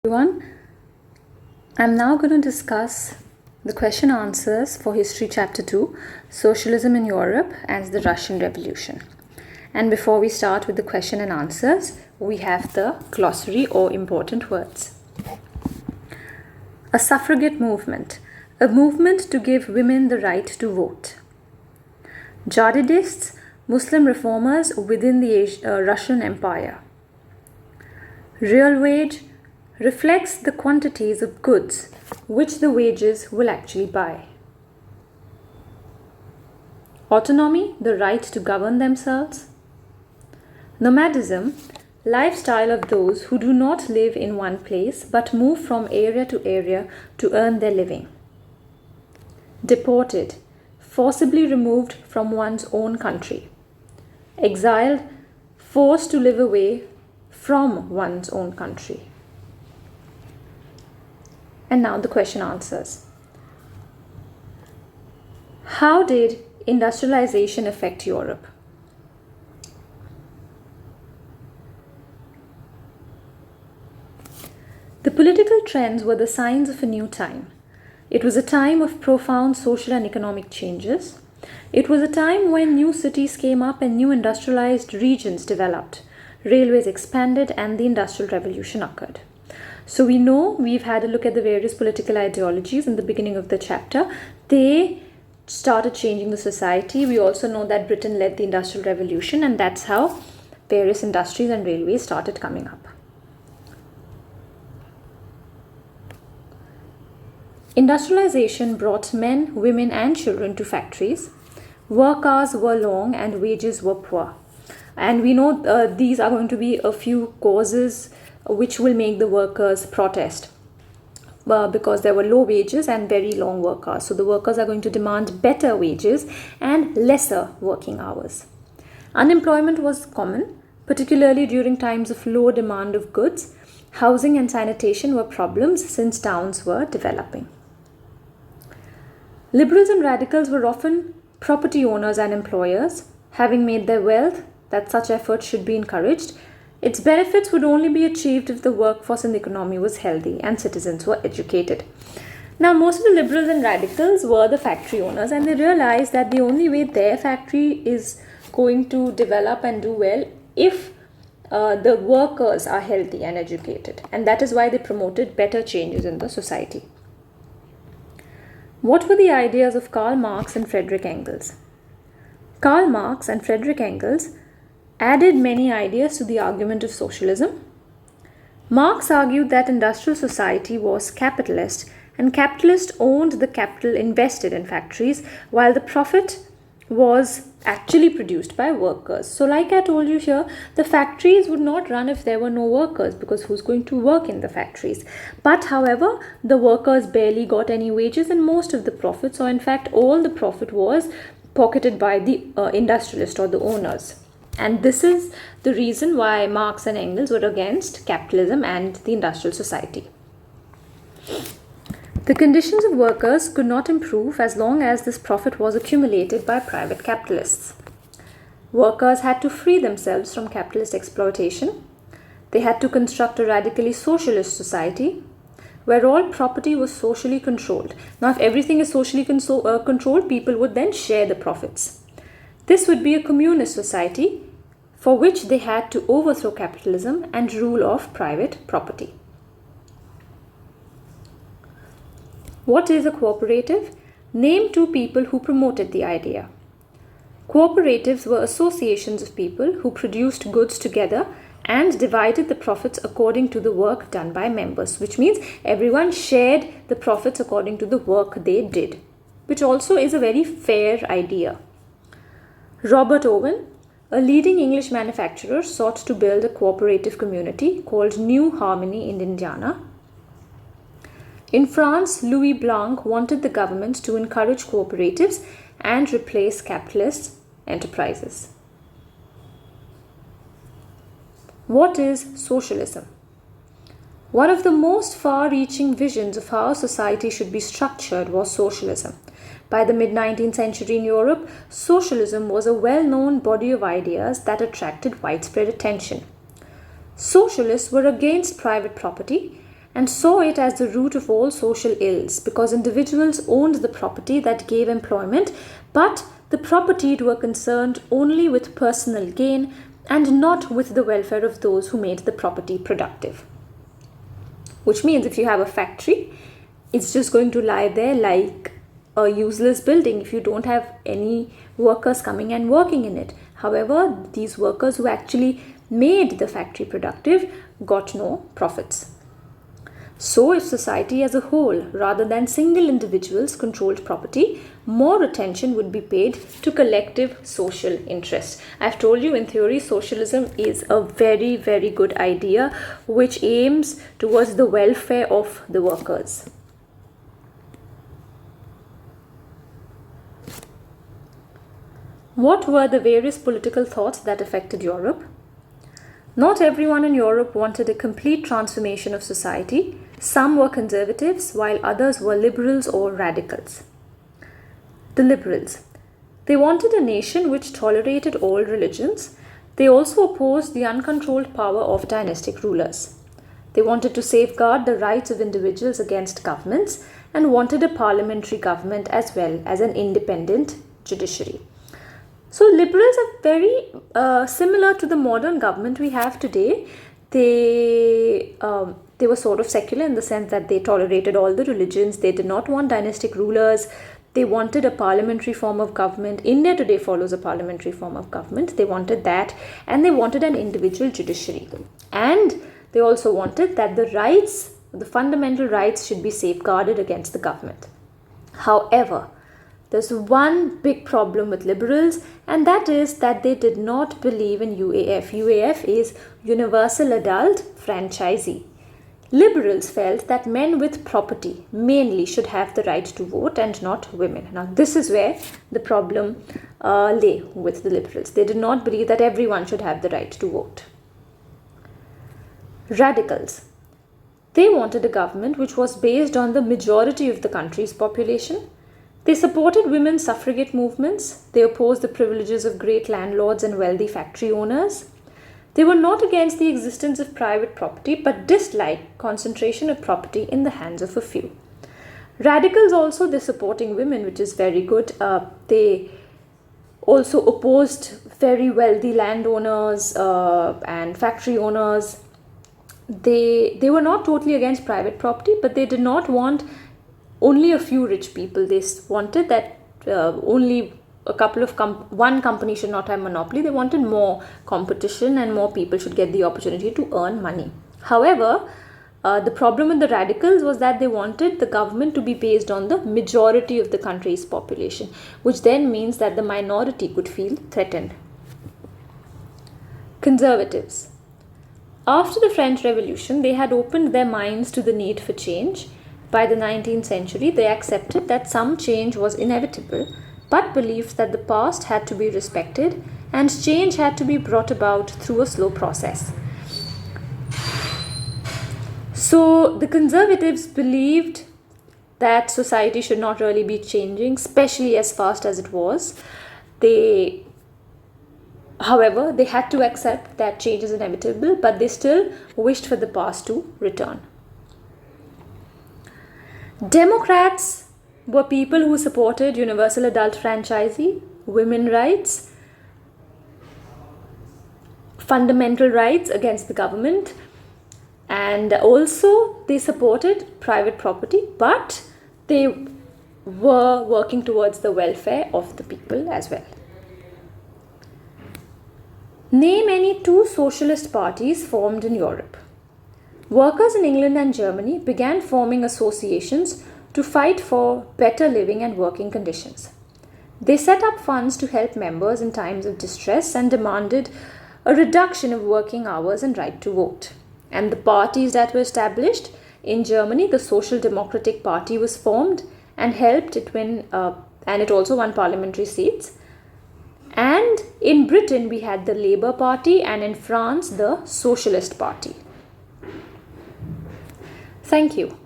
Everyone, I'm now going to discuss the question answers for History Chapter 2, Socialism in Europe and the Russian Revolution. And before we start with the question and answers, we have the glossary or important words. A suffragette movement, a movement to give women the right to vote. Jihadists, Muslim reformers within the Russian Empire. Real wage reflects the quantities of goods which the wages will actually buy. Autonomy, the right to govern themselves. Nomadism, lifestyle of those who do not live in one place but move from area to area to earn their living. Deported, forcibly removed from one's own country. Exiled, forced to live away from one's own country. And now the question answers. How did industrialization affect Europe? The political trends were the signs of a new time. It was a time of profound social and economic changes. It was a time when new cities came up and new industrialized regions developed. Railways expanded and the Industrial Revolution occurred. So we know we've had a look at the various political ideologies in the beginning of the chapter. They started changing the society. We also know that Britain led the Industrial Revolution, and that's how various industries and railways started coming up. Industrialization brought men, women and children to factories. Work hours were long and wages were poor. And we know these are going to be a few causes which will make the workers protest because there were low wages and very long work hours. So the workers are going to demand better wages and lesser working hours. Unemployment was common, particularly during times of low demand of goods. Housing and sanitation were problems since towns were developing. Liberals and radicals were often property owners and employers. Having made their wealth, that such efforts should be encouraged. Its benefits would only be achieved if the workforce in the economy was healthy and citizens were educated. Now, most of the liberals and radicals were the factory owners, and they realized that the only way their factory is going to develop and do well if the workers are healthy and educated. And that is why they promoted better changes in the society. What were the ideas of Karl Marx and Friedrich Engels? Karl Marx and Friedrich Engels added many ideas to the argument of socialism. Marx argued that industrial society was capitalist and capitalists owned the capital invested in factories while the profit was actually produced by workers. So like I told you here, the factories would not run if there were no workers because who's going to work in the factories? But however, the workers barely got any wages and most of the profits, or in fact all the profit, was pocketed by the industrialist or the owners. And this is the reason why Marx and Engels were against capitalism and the industrial society. The conditions of workers could not improve as long as this profit was accumulated by private capitalists. Workers had to free themselves from capitalist exploitation. They had to construct a radically socialist society where all property was socially controlled. Now, if everything is socially controlled, people would then share the profits. This would be a communist society for which they had to overthrow capitalism and rule of private property. What is a cooperative? Name two people who promoted the idea. Cooperatives were associations of people who produced goods together and divided the profits according to the work done by members, which means everyone shared the profits according to the work they did, which also is a very fair idea. Robert Owen, a leading English manufacturer, sought to build a cooperative community called New Harmony in Indiana. In France, Louis Blanc wanted the government to encourage cooperatives and replace capitalist enterprises. What is socialism? One of the most far-reaching visions of how society should be structured was socialism. By the mid-19th century in Europe, socialism was a well-known body of ideas that attracted widespread attention. Socialists were against private property and saw it as the root of all social ills because individuals owned the property that gave employment, but the propertied were concerned only with personal gain and not with the welfare of those who made the property productive. Which means if you have a factory, it's just going to lie there like a useless building if you don't have any workers coming and working in it. However, these workers who actually made the factory productive got no profits. So if society as a whole, rather than single individuals, controlled property, more attention would be paid to collective social interest. I've told you in theory, socialism is a very, very good idea which aims towards the welfare of the workers. What were the various political thoughts that affected Europe? Not everyone in Europe wanted a complete transformation of society. Some were conservatives, while others were liberals or radicals. The liberals. They wanted a nation which tolerated all religions. They also opposed the uncontrolled power of dynastic rulers. They wanted to safeguard the rights of individuals against governments and wanted a parliamentary government as well as an independent judiciary. So liberals are very similar to the modern government we have today. They were sort of secular in the sense that they tolerated all the religions. They did not want dynastic rulers. They wanted a parliamentary form of government. India today follows a parliamentary form of government. They wanted that, and they wanted an individual judiciary. And they also wanted that the rights, the fundamental rights, should be safeguarded against the government. However, there's one big problem with liberals, and that is that they did not believe in UAF. UAF is Universal Adult Franchisee. Liberals felt that men with property mainly should have the right to vote and not women. Now, this is where the problem lay with the liberals. They did not believe that everyone should have the right to vote. Radicals. They wanted a government which was based on the majority of the country's population. They supported women's suffragette movements. They opposed the privileges of great landlords and wealthy factory owners. They were not against the existence of private property but disliked concentration of property in the hands of a few. Radicals also, they're supporting women, which is very good. They also opposed very wealthy landowners and factory owners. They were not totally against private property, but they did not want only a few rich people. They wanted that only a couple of one company should not have monopoly. They wanted more competition and more people should get the opportunity to earn money. However, the problem with the radicals was that they wanted the government to be based on the majority of the country's population, which then means that the minority could feel threatened. Conservatives. After the French Revolution, they had opened their minds to the need for change. By the 19th century, they accepted that some change was inevitable, but believed that the past had to be respected and change had to be brought about through a slow process. So the conservatives believed that society should not really be changing, especially as fast as it was. However, they had to accept that change is inevitable, but they still wished for the past to return. Democrats were people who supported universal adult franchisee, women rights, fundamental rights against the government, and also they supported private property, but they were working towards the welfare of the people as well. Name any two socialist parties formed in Europe. Workers in England and Germany began forming associations to fight for better living and working conditions. They set up funds to help members in times of distress and demanded a reduction of working hours and right to vote. And the parties that were established in Germany, the Social Democratic Party was formed and helped it win, and it also won parliamentary seats. And in Britain, we had the Labour Party, and in France, the Socialist Party. Thank you.